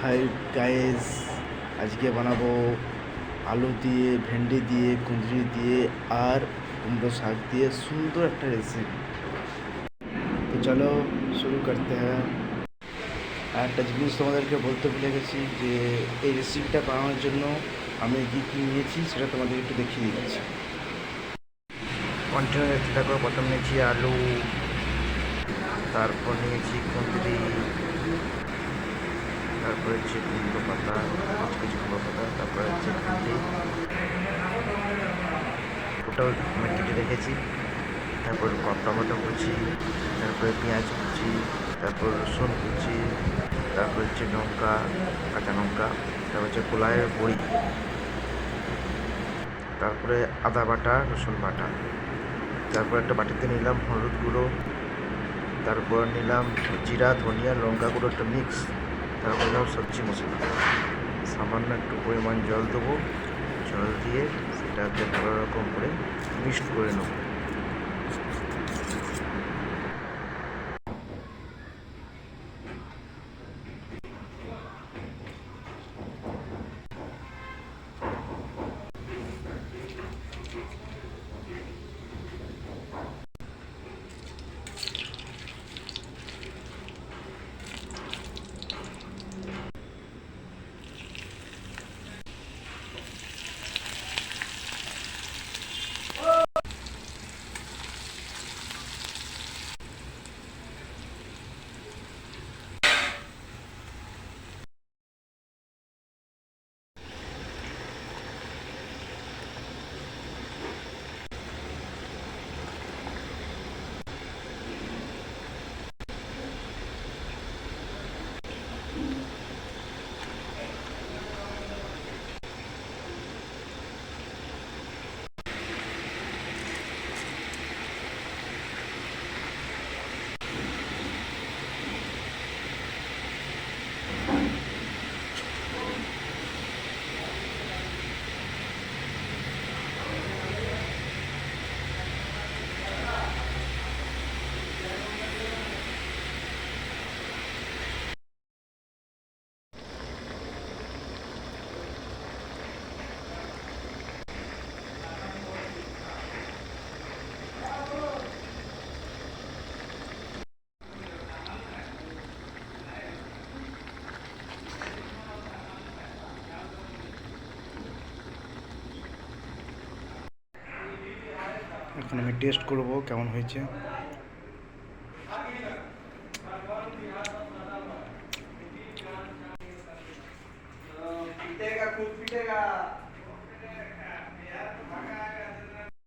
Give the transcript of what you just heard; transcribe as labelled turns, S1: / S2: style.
S1: Hi guys, আজকে বানাবো আলু দিয়ে, ভেন্ডি দিয়ে, কুঁদরি দিয়ে আর কুমড়ো শাক দিয়ে সুন্দর একটা রেসিপি। তো চলো শুরু করতে হ্যাঁ। আর একটা জিনিস তোমাদেরকে বলতে ভুলে গেছি যে এই রেসিপিটা বানানোর জন্য আমি কী কী নিয়েছি সেটা তোমাদের একটু দেখিয়ে দিচ্ছি। কন্টিনিউ দেখতে থাকো। প্রথম নিয়েছি আলু, তারপর নিয়েছি কুঁদরি, তারপরে হচ্ছে কুমড়ো পাতা, কিছু কুমড়ো পাতা, তারপরে হচ্ছে ভেন্ডি, ওটাও আমি কেটে রেখেছি। তারপর টমেটো কুচি, তারপরে পেঁয়াজ কুচি, তারপর রসুন কুচি, তারপর হচ্ছে লঙ্কা, কাঁচা লঙ্কা, তারপর হচ্ছে কলাইয়ের বড়ি, তারপরে আদা বাটা, রসুন বাটা। তারপর একটা বাটিতে নিলাম হলুদ গুঁড়ো, তারপর নিলাম জিরা, ধনিয়া, লঙ্কা গুঁড়ো একটা মিক্স, তারপর নিলাম সবজি মশলা। সামান্য একটু পরিমাণ জল দেবো, জল দিয়ে সেটাকে ভালো রকম করে মিক্সড করে নেব। এখন আমি টেস্ট করব কেমন হয়েছে। পিটেगा खूब पिटेगा।